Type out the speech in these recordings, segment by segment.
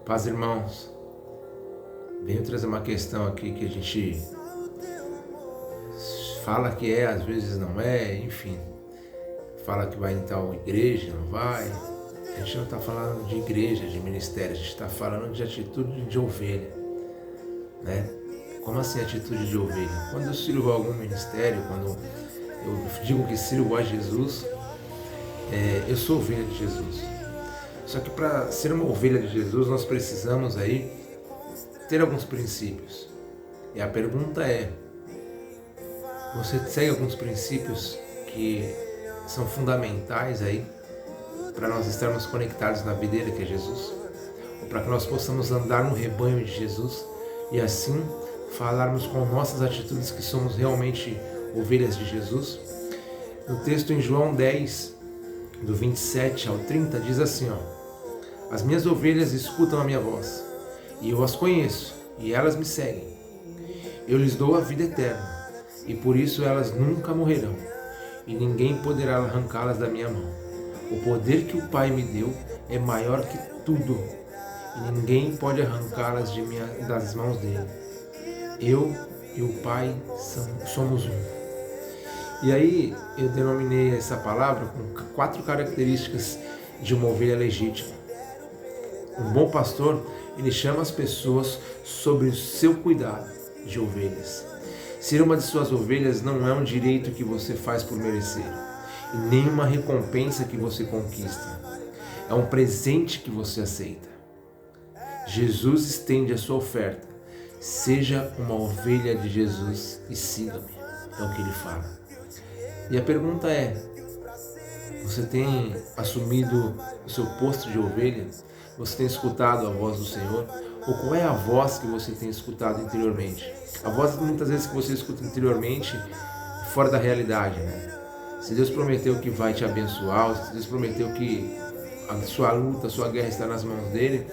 Paz, irmãos. Venho trazer uma questão aqui que a gente fala que é, às vezes não é, enfim. Fala que vai em tal igreja, não vai. A gente não está falando de igreja, de ministério, a gente está falando de atitude de ovelha, né? Como assim atitude de ovelha? Quando eu sirvo a algum ministério, quando eu digo que sirvo a Jesus, eu sou ovelha de Jesus. Só que para ser uma ovelha de Jesus, nós precisamos aí ter alguns princípios. E a pergunta é: você segue alguns princípios que são fundamentais aí para nós estarmos conectados na videira que é Jesus? Ou para que nós possamos andar no rebanho de Jesus e assim falarmos com nossas atitudes que somos realmente ovelhas de Jesus? No texto em João 10, do 27 ao 30, diz assim, as minhas ovelhas escutam a minha voz, e eu as conheço, e elas me seguem. Eu lhes dou a vida eterna, e por isso elas nunca morrerão, e ninguém poderá arrancá-las da minha mão. O poder que o Pai me deu é maior que tudo, e ninguém pode arrancá-las das mãos dele. Eu e o Pai somos um. E aí eu denominei essa palavra com 4 características de uma ovelha legítima. Um bom pastor, ele chama as pessoas sobre o seu cuidado de ovelhas. Ser uma de suas ovelhas não é um direito que você faz por merecer, e nem uma recompensa que você conquista. É um presente que você aceita. Jesus estende a sua oferta. Seja uma ovelha de Jesus e siga-me. É o que ele fala. E a pergunta é: você tem assumido o seu posto de ovelha? Você tem escutado a voz do Senhor? Ou qual é a voz que você tem escutado interiormente? A voz muitas vezes que você escuta interiormente fora da realidade, né? Se Deus prometeu que vai te abençoar, se Deus prometeu que a sua luta, a sua guerra está nas mãos dele,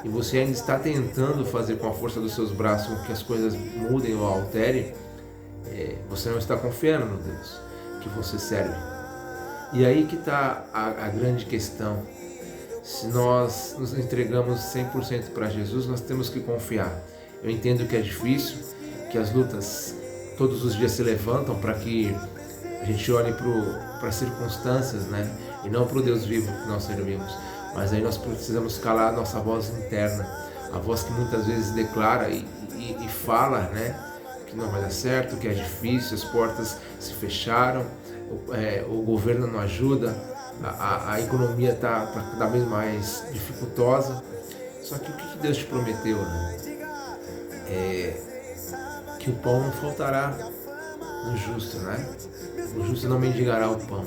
e você ainda está tentando fazer com a força dos seus braços com que as coisas mudem ou alterem, você não está confiando no Deus que você serve. E aí que está a grande questão. Se nós nos entregamos 100% para Jesus, nós temos que confiar. Eu entendo que é difícil, que as lutas todos os dias se levantam para que a gente olhe para as circunstâncias, né? E não para o Deus vivo que nós servimos. Mas aí nós precisamos calar a nossa voz interna, a voz que muitas vezes declara e fala, né? Que não vai dar certo, que é difícil, as portas se fecharam, o governo não ajuda, a economia está cada vez mais dificultosa. Só que o que Deus te prometeu, né? Que o pão não faltará no justo, né? O justo não mendigará o pão.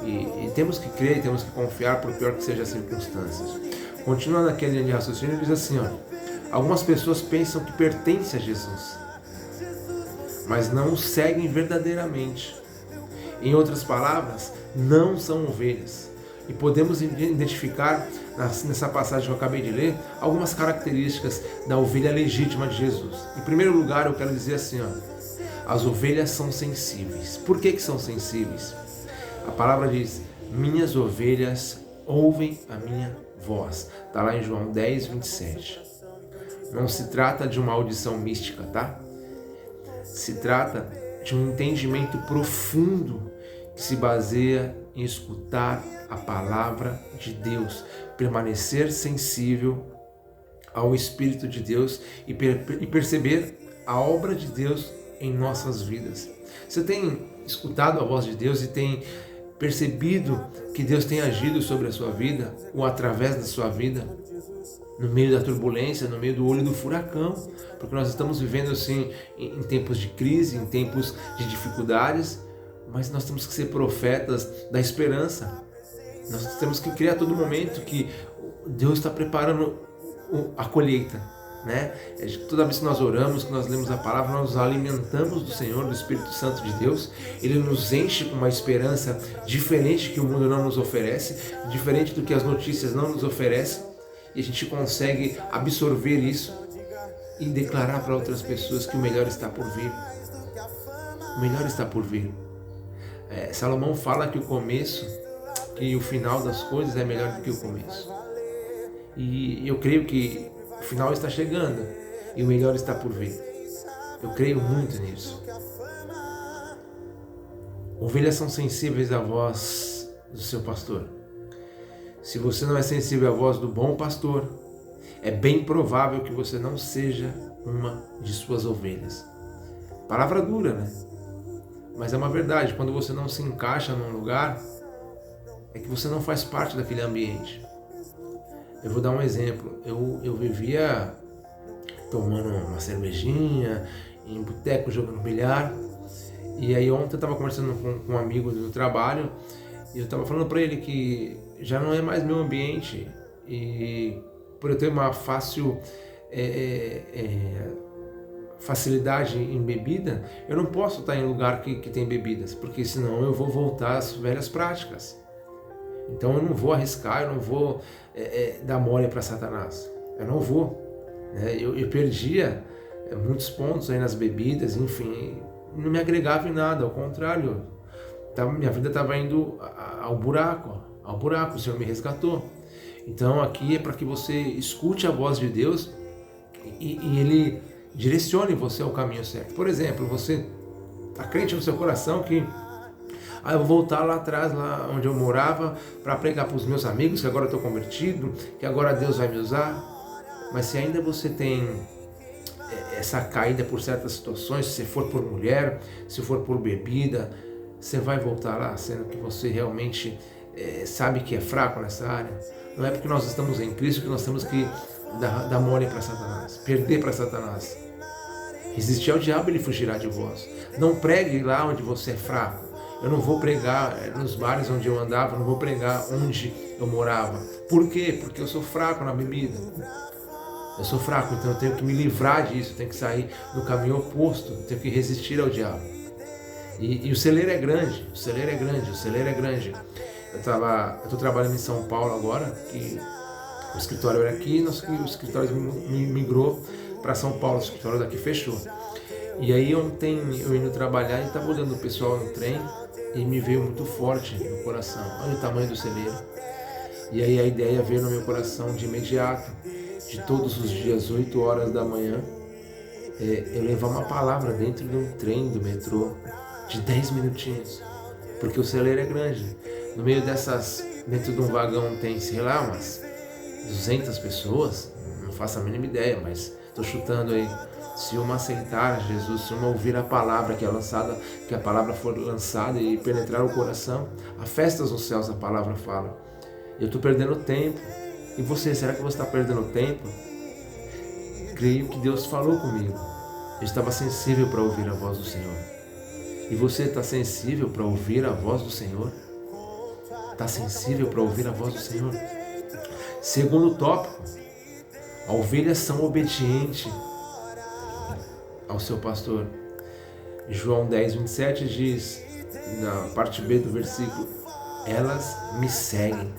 E temos que crer, temos que confiar, por pior que sejam as circunstâncias. Continuando aqui a linha de raciocínio, ele diz assim, algumas pessoas pensam que pertencem a Jesus, mas não o seguem verdadeiramente. Em outras palavras, não são ovelhas. E podemos identificar, nessa passagem que eu acabei de ler, algumas características da ovelha legítima de Jesus. Em primeiro lugar, eu quero dizer assim, as ovelhas são sensíveis. Por que são sensíveis? A palavra diz, minhas ovelhas ouvem a minha voz. Está lá em João 10, 27. Não se trata de uma audição mística, tá? Se trata de um entendimento profundo que se baseia em escutar a palavra de Deus, permanecer sensível ao Espírito de Deus e perceber a obra de Deus em nossas vidas. Você tem escutado a voz de Deus e tem percebido que Deus tem agido sobre a sua vida ou através da sua vida? No meio da turbulência, no meio do olho do furacão, porque nós estamos vivendo assim em tempos de crise, em tempos de dificuldades, mas nós temos que ser profetas da esperança. Nós temos que crer a todo momento que Deus está preparando a colheita, né? Toda vez que nós oramos, que nós lemos a palavra, nós nos alimentamos do Senhor, do Espírito Santo de Deus. Ele nos enche com uma esperança diferente que o mundo não nos oferece, diferente do que as notícias não nos oferecem. E a gente consegue absorver isso e declarar para outras pessoas que o melhor está por vir. O melhor está por vir. Salomão fala que o final das coisas é melhor do que o começo. E eu creio que o final está chegando e o melhor está por vir. Eu creio muito nisso. Ovelhas são sensíveis à voz do seu pastor. Se você não é sensível à voz do bom pastor, é bem provável que você não seja uma de suas ovelhas. Palavra dura, né? Mas é uma verdade. Quando você não se encaixa num lugar, é que você não faz parte daquele ambiente. Eu vou dar um exemplo. Eu vivia tomando uma cervejinha, em boteco, jogando bilhar. E aí ontem eu estava conversando com um amigo do trabalho e eu estava falando para ele que já não é mais meu ambiente. E por eu ter uma facilidade em bebida, eu não posso estar em lugar que tem bebidas, porque senão eu vou voltar às velhas práticas. Então eu não vou arriscar, eu não vou dar mole para Satanás. Eu não vou. Eu perdia muitos pontos aí nas bebidas, enfim, não me agregava em nada, ao contrário, minha vida estava indo ao buraco, o Senhor me resgatou. Então aqui é para que você escute a voz de Deus e Ele direcione você ao caminho certo. Por exemplo, você está crente no seu coração que eu vou voltar lá atrás, lá onde eu morava, para pregar para os meus amigos que agora eu estou convertido, que agora Deus vai me usar. Mas se ainda você tem essa caída por certas situações, se for por mulher, se for por bebida, você vai voltar lá, sendo que você realmente sabe que é fraco nessa área. Não é porque nós estamos em Cristo que nós temos que dar mole para Satanás, perder para Satanás. Resistir ao diabo, ele fugirá de vós. Não pregue lá onde você é fraco. Eu não vou pregar nos bares onde eu andava, não vou pregar onde eu morava. Por quê? Porque eu sou fraco na bebida. Eu sou fraco, então eu tenho que me livrar disso, eu tenho que sair no caminho oposto, eu tenho que resistir ao diabo. E o celeiro é grande, o celeiro é grande. Eu estou trabalhando em São Paulo agora, que o escritório era aqui, o escritório migrou para São Paulo, o escritório daqui fechou. E aí ontem eu indo trabalhar e estava olhando o pessoal no trem e me veio muito forte no coração, olha o tamanho do celeiro. E aí a ideia veio no meu coração de imediato, de todos os dias, 8 horas da manhã, eu levar uma palavra dentro de um trem, do metrô, de 10 minutinhos, porque o celeiro é grande. No meio dentro de um vagão tem, sei lá, umas 200 pessoas, não faço a mínima ideia, mas estou chutando aí. Se uma aceitar Jesus, se uma ouvir a palavra que a palavra for lançada e penetrar o coração, há festas nos céus, a palavra fala. Eu estou perdendo tempo. E você, será que você está perdendo tempo? Creio que Deus falou comigo. Eu estava sensível para ouvir a voz do Senhor. E você está sensível para ouvir a voz do Senhor? Está sensível para ouvir a voz do Senhor? Segundo tópico, as ovelhas são obedientes ao seu pastor. João 10, 27 diz, na parte B do versículo, elas me seguem.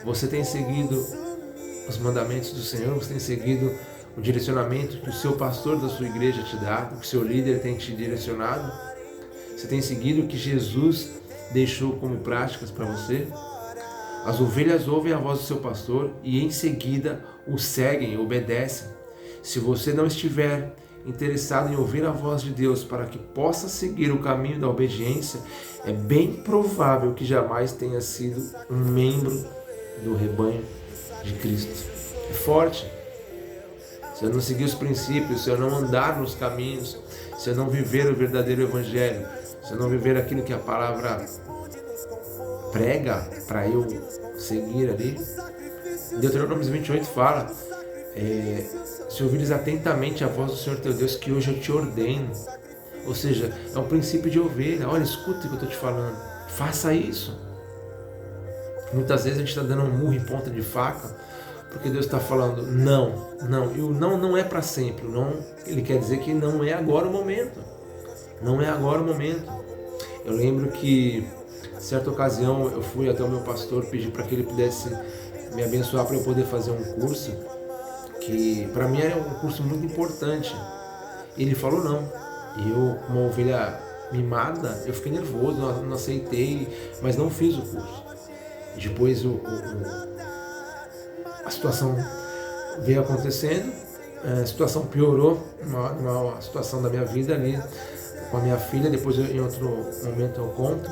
Você tem seguido os mandamentos do Senhor? Você tem seguido o direcionamento que o seu pastor da sua igreja te dá, que o seu líder tem te direcionado? Você tem seguido o que Jesus deixou como práticas para você? As ovelhas ouvem a voz do seu pastor e em seguida o seguem, obedecem. Se você não estiver interessado em ouvir a voz de Deus para que possa seguir o caminho da obediência, é bem provável que jamais tenha sido um membro do rebanho de Cristo. É forte. Se eu não seguir os princípios, se eu não andar nos caminhos, se eu não viver o verdadeiro evangelho, se eu não viver aquilo que a palavra prega para eu seguir ali, Deuteronômio 28 fala, se ouvires atentamente a voz do Senhor teu Deus, que hoje eu te ordeno. Ou seja, é um princípio de ovelha. Olha, escuta o que eu estou te falando. Faça isso. Muitas vezes a gente está dando um murro em ponta de faca, porque Deus está falando não. E o não é para sempre. O não, ele quer dizer que não é agora o momento. Não é agora o momento. Eu lembro que, em certa ocasião, eu fui até o meu pastor, pedi para que ele pudesse me abençoar para eu poder fazer um curso, que para mim era um curso muito importante. Ele falou não. E eu, uma ovelha mimada, eu fiquei nervoso, não aceitei, mas não fiz o curso. Depois A situação veio acontecendo, a situação piorou, uma situação da minha vida ali com a minha filha, depois em outro momento eu conto.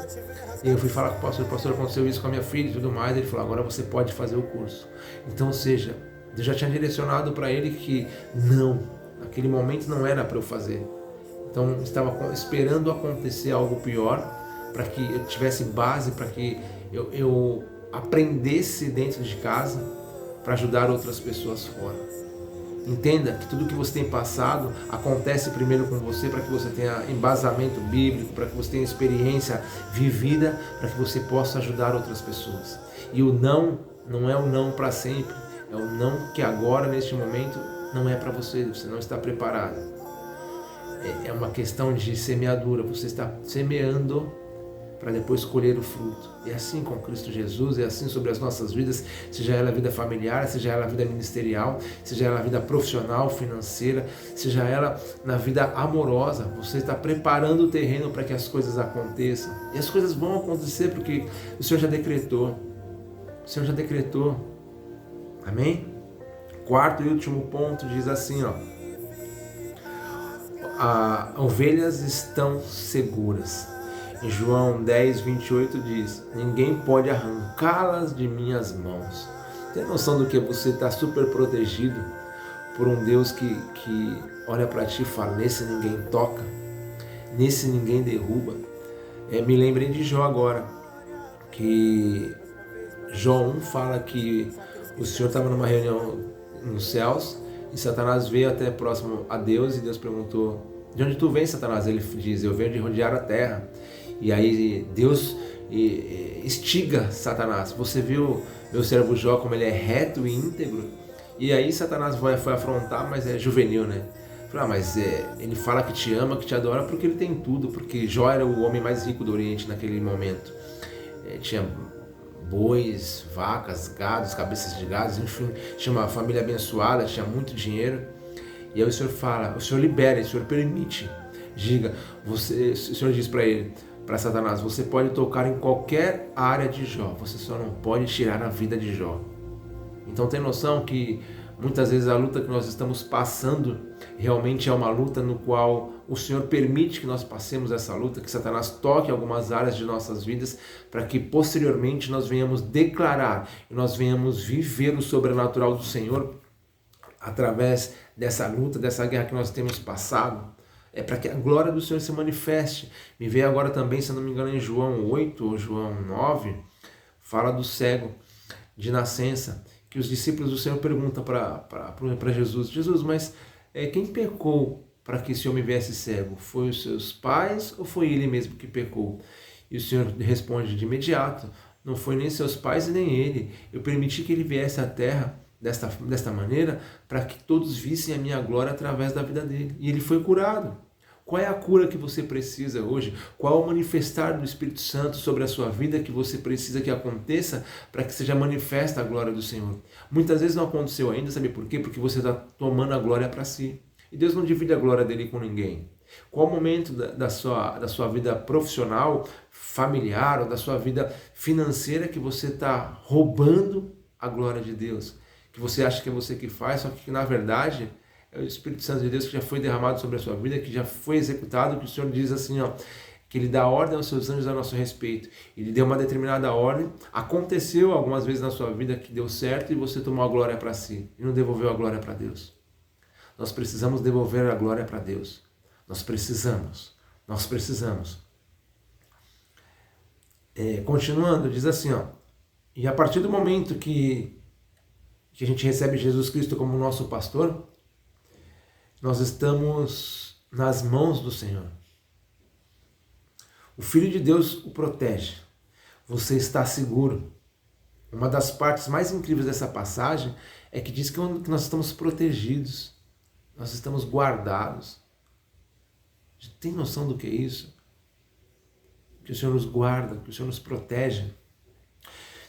E eu fui falar com o pastor, aconteceu isso com a minha filha e tudo mais. Ele falou, agora você pode fazer o curso. Então, ou seja, eu já tinha direcionado para ele que não, naquele momento não era para eu fazer. Então, estava esperando acontecer algo pior para que eu tivesse base, para que eu aprendesse dentro de casa para ajudar outras pessoas fora. Entenda que tudo que você tem passado acontece primeiro com você para que você tenha embasamento bíblico, para que você tenha experiência vivida, para que você possa ajudar outras pessoas. E o não é o não para sempre, é o não que agora, neste momento, não é para você, você não está preparado. É uma questão de semeadura, você está semeando para depois colher o fruto. É assim com Cristo Jesus, é assim sobre as nossas vidas, seja ela a vida familiar, seja ela a vida ministerial, seja ela a vida profissional, financeira, seja ela na vida amorosa. Você está preparando o terreno para que as coisas aconteçam. E as coisas vão acontecer porque o Senhor já decretou. O Senhor já decretou. Amém? Quarto e último ponto diz assim, as ovelhas estão seguras. Em João 10, 28 diz, ninguém pode arrancá-las de minhas mãos. Tem noção do que você está super protegido por um Deus que olha para ti e fala, nesse ninguém toca, nesse ninguém derruba. Me lembrei de Jó agora, que Jó 1 fala que o Senhor estava numa reunião nos céus e Satanás veio até próximo a Deus e Deus perguntou, de onde tu vem, Satanás? Ele diz, eu venho de rodear a terra. E aí Deus instiga Satanás. Você viu meu servo Jó como ele é reto e íntegro? E aí Satanás foi afrontar, mas é juvenil, né? Mas ele fala que te ama, que te adora porque ele tem tudo, porque Jó era o homem mais rico do Oriente naquele momento. Tinha bois, vacas, gados, cabeças de gados, enfim, tinha uma família abençoada, tinha muito dinheiro. E aí o Senhor fala, o Senhor libera, o Senhor permite. Diga, o Senhor diz para ele, para Satanás, você pode tocar em qualquer área de Jó, você só não pode tirar a vida de Jó. Então tem noção que muitas vezes a luta que nós estamos passando realmente é uma luta no qual o Senhor permite que nós passemos essa luta, que Satanás toque algumas áreas de nossas vidas, para que posteriormente nós venhamos declarar e nós venhamos viver o sobrenatural do Senhor através dessa luta, dessa guerra que nós temos passado. É para que a glória do Senhor se manifeste. Me veio agora também, se não me engano, em João 8 ou João 9, fala do cego de nascença, que os discípulos do Senhor perguntam para Jesus, Jesus, mas quem pecou para que esse homem viesse cego? Foi os seus pais ou foi ele mesmo que pecou? E o Senhor responde de imediato, não foi nem seus pais e nem ele. Eu permiti que ele viesse à terra desta maneira, para que todos vissem a minha glória através da vida dele. E ele foi curado. Qual é a cura que você precisa hoje? Qual é o manifestar do Espírito Santo sobre a sua vida que você precisa que aconteça para que seja manifesta a glória do Senhor? Muitas vezes não aconteceu ainda, sabe por quê? Porque você está tomando a glória para si. E Deus não divide a glória dele com ninguém. Qual o momento da sua vida profissional, familiar ou da sua vida financeira que você está roubando a glória de Deus? Que você acha que é você que faz, só que na verdade é o Espírito Santo de Deus que já foi derramado sobre a sua vida, que já foi executado, que o Senhor diz assim, que Ele dá ordem aos seus anjos a nosso respeito. Ele deu uma determinada ordem, aconteceu algumas vezes na sua vida que deu certo e você tomou a glória para si e não devolveu a glória para Deus. Nós precisamos devolver a glória para Deus. Nós precisamos. Continuando, diz assim, e a partir do momento que a gente recebe Jesus Cristo como nosso pastor, nós estamos nas mãos do Senhor. O Filho de Deus o protege. Você está seguro. Uma das partes mais incríveis dessa passagem é que diz que nós estamos protegidos. Nós estamos guardados. Tem noção do que é isso? Que o Senhor nos guarda, que o Senhor nos protege.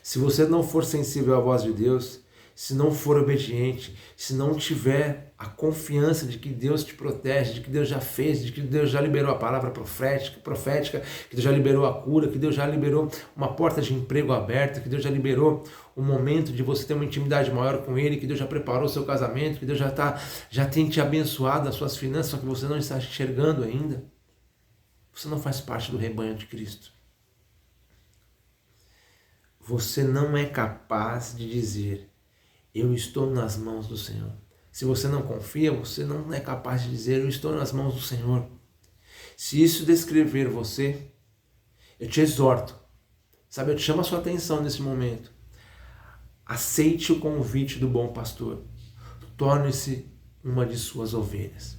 Se você não for sensível à voz de Deus, se não for obediente, se não tiver a confiança de que Deus te protege, de que Deus já fez, de que Deus já liberou a palavra profética, que Deus já liberou a cura, que Deus já liberou uma porta de emprego aberta, que Deus já liberou um momento de você ter uma intimidade maior com Ele, que Deus já preparou o seu casamento, que Deus já tem te abençoado as suas finanças, só que você não está enxergando ainda. Você não faz parte do rebanho de Cristo. Você não é capaz de dizer: eu estou nas mãos do Senhor. Se você não confia, você não é capaz de dizer: eu estou nas mãos do Senhor. Se isso descrever você, eu te exorto, sabe, eu te chamo a sua atenção nesse momento. Aceite o convite do bom pastor. Torne-se uma de suas ovelhas.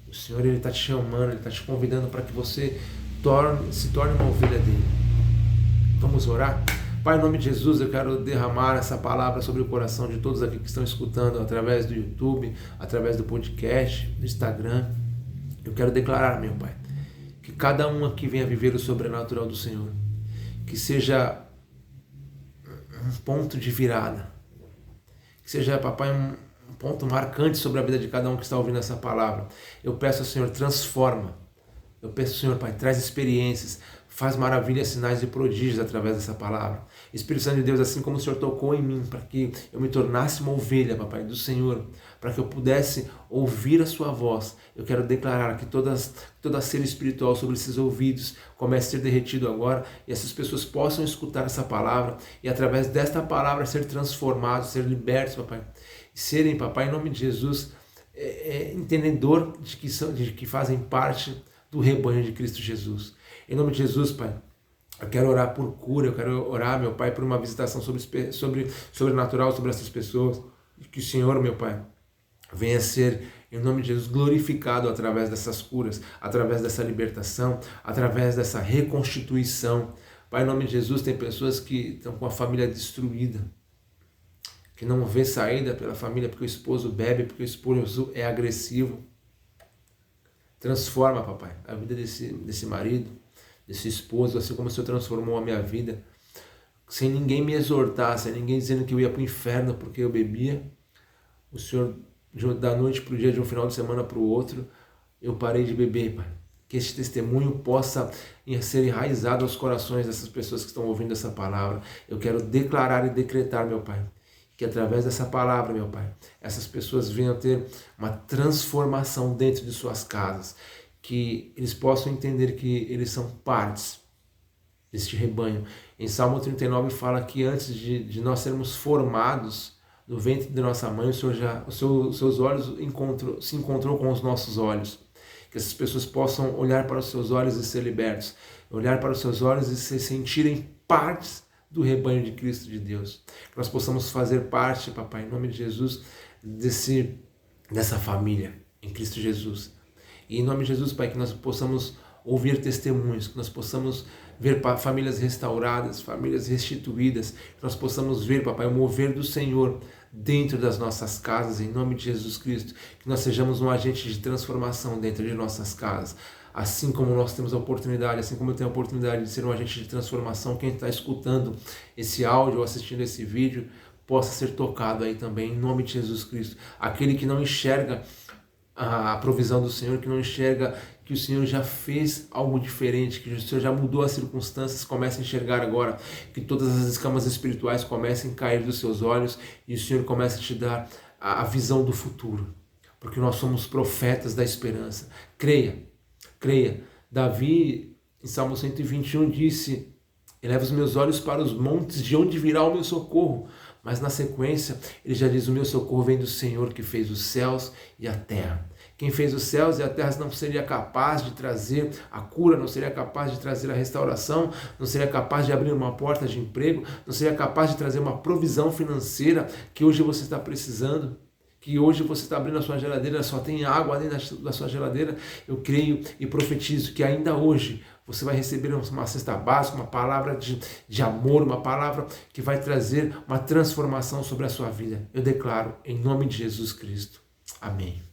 O Senhor, Ele está te chamando, Ele está te convidando para que você se torne uma ovelha dele. Vamos orar? Pai, em nome de Jesus, eu quero derramar essa palavra sobre o coração de todos aqui que estão escutando através do YouTube, através do podcast, do Instagram. Eu quero declarar, meu Pai, que cada um aqui venha viver o sobrenatural do Senhor. Que seja um ponto de virada. Que seja, papai, um ponto marcante sobre a vida de cada um que está ouvindo essa palavra. Eu peço ao Senhor, transforma. Eu peço ao Senhor, Pai, traz experiências, faz maravilhas, sinais e prodígios através dessa palavra. Espírito Santo de Deus, assim como o Senhor tocou em mim, para que eu me tornasse uma ovelha, papai, do Senhor, para que eu pudesse ouvir a sua voz, eu quero declarar que toda ser espiritual sobre esses ouvidos comece a ser derretido agora, e essas pessoas possam escutar essa palavra, e através desta palavra ser transformados, ser libertos, papai, e serem, papai, em nome de Jesus, entendedor de que fazem parte do rebanho de Cristo Jesus. Em nome de Jesus, Pai, eu quero orar por cura, eu quero orar, meu Pai, por uma visitação sobrenatural sobre essas pessoas. Que o Senhor, meu Pai, venha ser, em nome de Jesus, glorificado através dessas curas, através dessa libertação, através dessa reconstituição. Pai, em nome de Jesus, tem pessoas que estão com a família destruída, que não vê saída pela família porque o esposo bebe, porque o esposo é agressivo. Transforma, papai, a vida desse marido, desse esposo, assim como o Senhor transformou a minha vida, sem ninguém me exortar, sem ninguém dizendo que eu ia para o inferno porque eu bebia. O Senhor, da noite para o dia, de um final de semana para o outro, eu parei de beber, Pai. Que este testemunho possa ser enraizado aos corações dessas pessoas que estão ouvindo essa palavra. Eu quero declarar e decretar, meu Pai, que através dessa palavra, meu Pai, essas pessoas venham ter uma transformação dentro de suas casas, que eles possam entender que eles são partes deste rebanho. Em Salmo 39 fala que antes de nós sermos formados no ventre de nossa mãe, os seus olhos se encontrou com os nossos olhos. Que essas pessoas possam olhar para os seus olhos e ser libertos, olhar para os seus olhos e se sentirem partes do rebanho de Cristo de Deus. Que nós possamos fazer parte, papai, em nome de Jesus, dessa família em Cristo Jesus. E em nome de Jesus, Pai, que nós possamos ouvir testemunhos, que nós possamos ver famílias restauradas, famílias restituídas, que nós possamos ver, papai, o mover do Senhor dentro das nossas casas, em nome de Jesus Cristo, que nós sejamos um agente de transformação dentro de nossas casas. Assim como nós temos a oportunidade, assim como eu tenho a oportunidade de ser um agente de transformação, quem está escutando esse áudio ou assistindo esse vídeo, possa ser tocado aí também, em nome de Jesus Cristo. Aquele que não enxerga a provisão do Senhor, que não enxerga que o Senhor já fez algo diferente, que o Senhor já mudou as circunstâncias, comece a enxergar agora, que todas as escamas espirituais comecem a cair dos seus olhos e o Senhor comece a te dar a visão do futuro, porque nós somos profetas da esperança. Creia. Davi, em Salmo 121, disse: eleva os meus olhos para os montes, de onde virá o meu socorro? Mas na sequência, ele já diz: o meu socorro vem do Senhor que fez os céus e a terra. Quem fez os céus e a terra não seria capaz de trazer a cura, não seria capaz de trazer a restauração, não seria capaz de abrir uma porta de emprego, não seria capaz de trazer uma provisão financeira que hoje você está precisando, que hoje você está abrindo a sua geladeira, só tem água dentro da sua geladeira. Eu creio e profetizo que ainda hoje você vai receber uma cesta básica, uma palavra de amor, uma palavra que vai trazer uma transformação sobre a sua vida. Eu declaro em nome de Jesus Cristo. Amém.